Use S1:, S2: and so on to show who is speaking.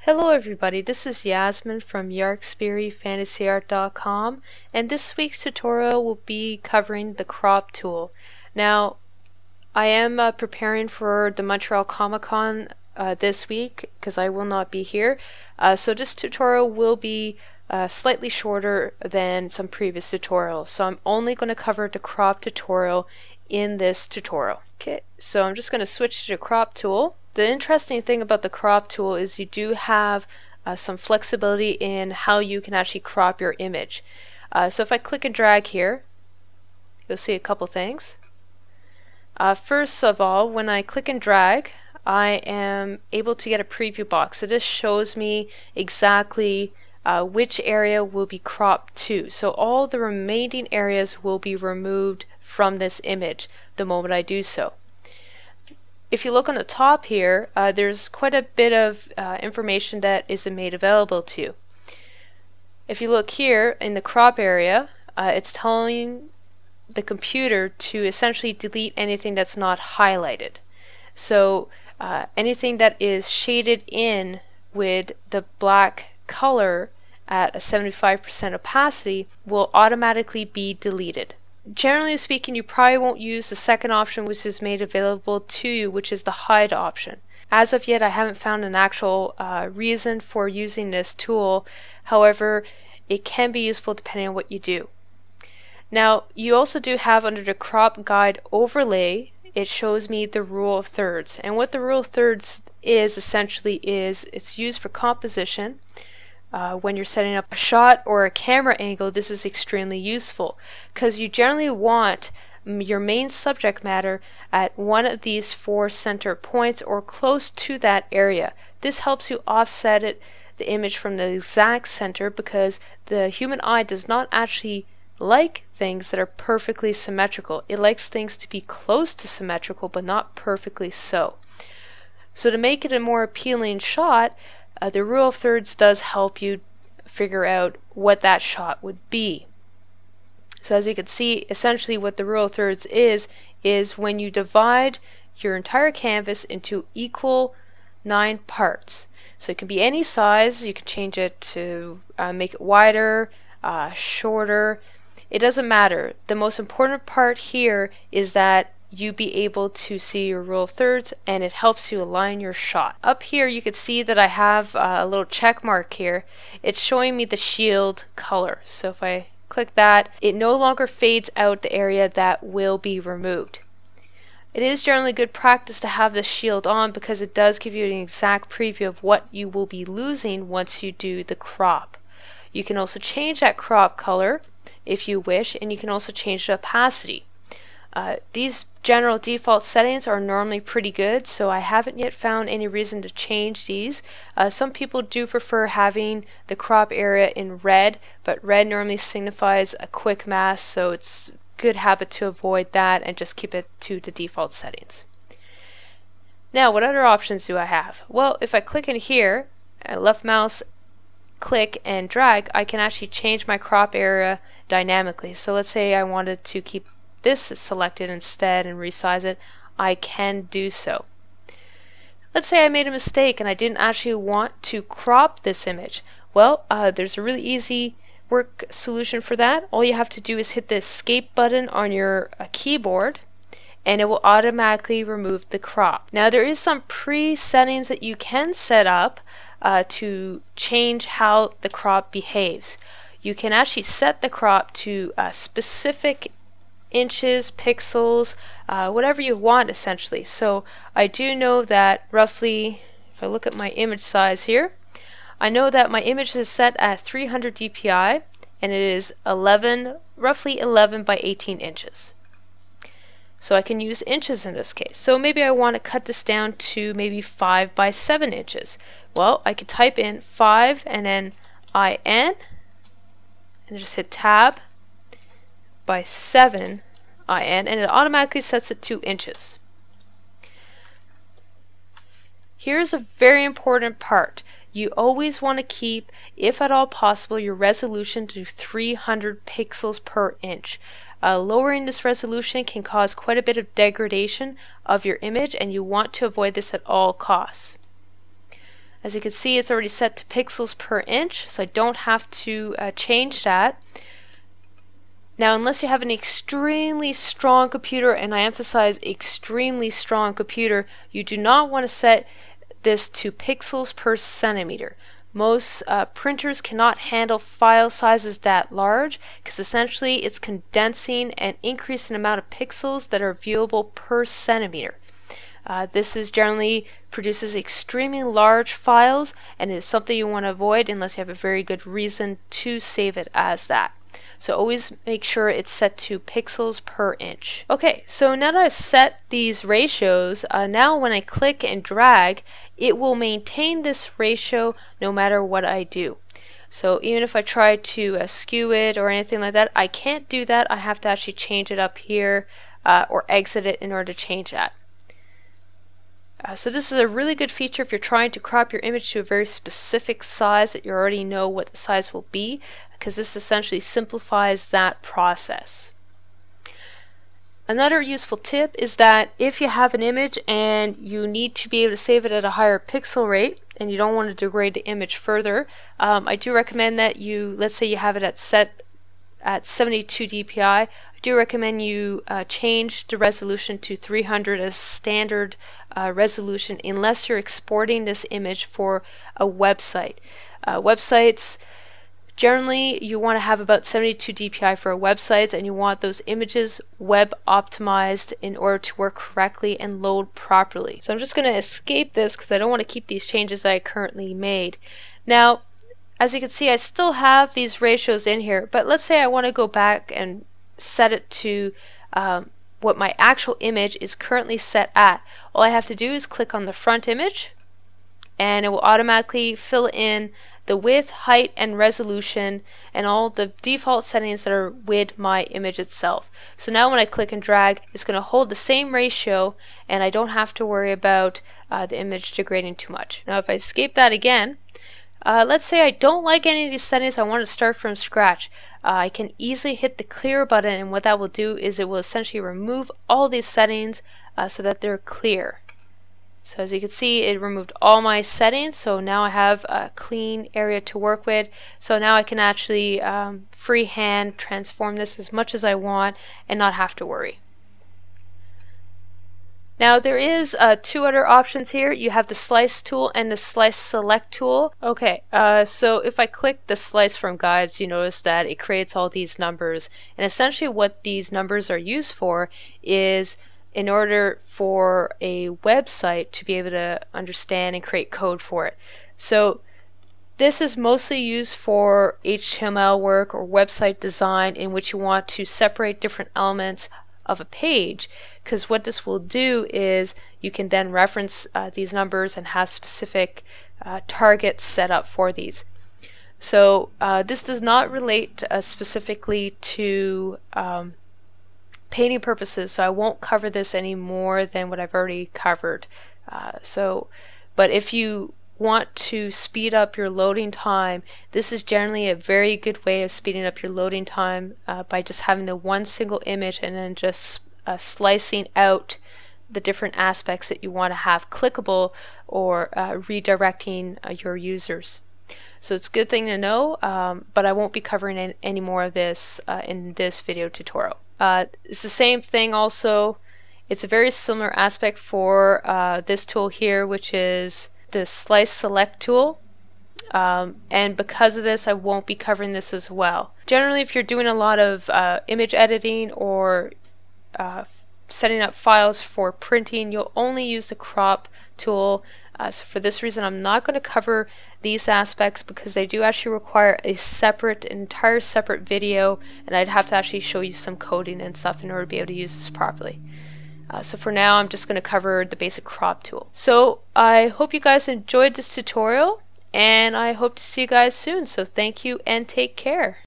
S1: Hello everybody, this is Yasmin from Yarkspiri fantasyart.com, and this week's tutorial will be covering the crop tool. Now, I am preparing for the Montreal Comic Con this week because I will not be here, so this tutorial will be slightly shorter than some previous tutorials, so I'm only going to cover the crop tutorial in this tutorial. Okay, so I'm just going to switch to the crop tool. The interesting thing about the crop tool is you do have some flexibility in how you can actually crop your image. So if I click and drag here, you'll see a couple things. First of all, when I click and drag, I am able to get a preview box. So this shows me exactly which area will be cropped to. So all the remaining areas will be removed from this image the moment I do so. If you look on the top here, there's quite a bit of information that is made available to you. If you look here in the crop area, it's telling the computer to essentially delete anything that's not highlighted. So anything that is shaded in with the black color at a 75% opacity will automatically be deleted. Generally speaking, you probably won't use the second option which is made available to you, which is the hide option. As of yet, I haven't found an actual reason for using this tool. However, it can be useful depending on what you do. Now, you also do have under the crop guide overlay, it shows me the rule of thirds. And what the rule of thirds is essentially is it's used for composition. When you're setting up a shot or a camera angle, this is extremely useful because you generally want your main subject matter at one of these four center points or close to that area. This helps you offset the image from the exact center because the human eye does not actually like things that are perfectly symmetrical. It likes things to be close to symmetrical but not perfectly so. So to make it a more appealing shot, the rule of thirds does help you figure out what that shot would be. So as you can see, essentially what the rule of thirds is when you divide your entire canvas into equal 9 parts. So it can be any size. You can change it to make it wider, shorter. It doesn't matter. The most important part here is that you be able to see your rule of thirds, and it helps you align your shot. Up here you can see that I have a little check mark here. It's showing me the shield color. So if I click that, it no longer fades out the area that will be removed. It is generally good practice to have the shield on because it does give you an exact preview of what you will be losing once you do the crop. You can also change that crop color if you wish, and you can also change the opacity. These general default settings are normally pretty good, so I haven't yet found any reason to change these. Some people do prefer having the crop area in red, but red normally signifies a quick mask, so it's a good habit to avoid that and just keep it to the default settings. Now, what other options do I have? Well, if I click in here, left mouse click and drag, I can actually change my crop area dynamically. So let's say I wanted to keep this selected instead and resize it, I can do so. Let's say I made a mistake and I didn't actually want to crop this image. Well, there's a really easy work solution for that. All you have to do is hit the escape button on your keyboard and it will automatically remove the crop. Now there is some pre-settings that you can set up to change how the crop behaves. You can actually set the crop to specific inches, pixels, whatever you want essentially. So I do know that roughly, if I look at my image size here, I know that my image is set at 300 dpi and it is roughly 11 by 18 inches. So I can use inches in this case. So maybe I want to cut this down to maybe 5 by 7 inches. Well, I could type in 5 and then IN and just hit tab by 7 IN, and it automatically sets it 2 inches. Here's a very important part. You always want to keep, if at all possible, your resolution to 300 pixels per inch. Lowering this resolution can cause quite a bit of degradation of your image, and you want to avoid this at all costs. As you can see, it's already set to pixels per inch, so I don't have to change that. Now, unless you have an extremely strong computer, and I emphasize extremely strong computer, you do not want to set this to pixels per centimeter. Most printers cannot handle file sizes that large because essentially it's condensing and increasing the amount of pixels that are viewable per centimeter. This is generally produces extremely large files and is something you want to avoid unless you have a very good reason to save it as that. So always make sure it's set to pixels per inch. Okay, so now that I've set these ratios, now when I click and drag, it will maintain this ratio no matter what I do. So even if I try to skew it or anything like that, I can't do that. I have to actually change it up here or exit it in order to change that. So this is a really good feature if you're trying to crop your image to a very specific size that you already know what the size will be, because this essentially simplifies that process. Another useful tip is that if you have an image and you need to be able to save it at a higher pixel rate and you don't want to degrade the image further, I do recommend that you, let's say you have it set at 72 dpi, I do recommend you change the resolution to 300 as standard resolution unless you're exporting this image for a website. Websites, generally you want to have about 72 dpi for websites, and you want those images web optimized in order to work correctly and load properly. So I'm just going to escape this because I don't want to keep these changes that I currently made. Now, as you can see, I still have these ratios in here, but let's say I want to go back and set it to what my actual image is currently set at. All I have to do is click on the front image and it will automatically fill in the width, height, and resolution and all the default settings that are with my image itself. So now when I click and drag, it's going to hold the same ratio and I don't have to worry about the image degrading too much. Now if I escape that again, let's say I don't like any of these settings, I want to start from scratch. I can easily hit the clear button, and what that will do is it will essentially remove all these settings so that they're clear. So as you can see, it removed all my settings, so now I have a clean area to work with. So now I can actually freehand transform this as much as I want and not have to worry. Now there is two other options here. You have the slice tool and the slice select tool. Okay, so if I click the slice from guides, you notice that it creates all these numbers. And essentially what these numbers are used for is in order for a website to be able to understand and create code for it. So this is mostly used for HTML work or website design in which you want to separate different elements of a page, because what this will do is you can then reference these numbers and have specific targets set up for these. So this does not relate specifically to painting purposes, so I won't cover this any more than what I've already covered. But if you want to speed up your loading time, this is generally a very good way of speeding up your loading time by just having the one single image and then just slicing out the different aspects that you want to have clickable or redirecting your users. So it's a good thing to know, but I won't be covering any more of this in this video tutorial. It's the same thing also. It's a very similar aspect for this tool here, which is the slice select tool. And because of this, I won't be covering this as well. Generally, if you're doing a lot of image editing or setting up files for printing, you'll only use the crop tool. So for this reason, I'm not going to cover these aspects because they do actually require a separate, entire separate video, and I'd have to actually show you some coding and stuff in order to be able to use this properly. So for now, I'm just going to cover the basic crop tool. So I hope you guys enjoyed this tutorial, and I hope to see you guys soon. So thank you and take care.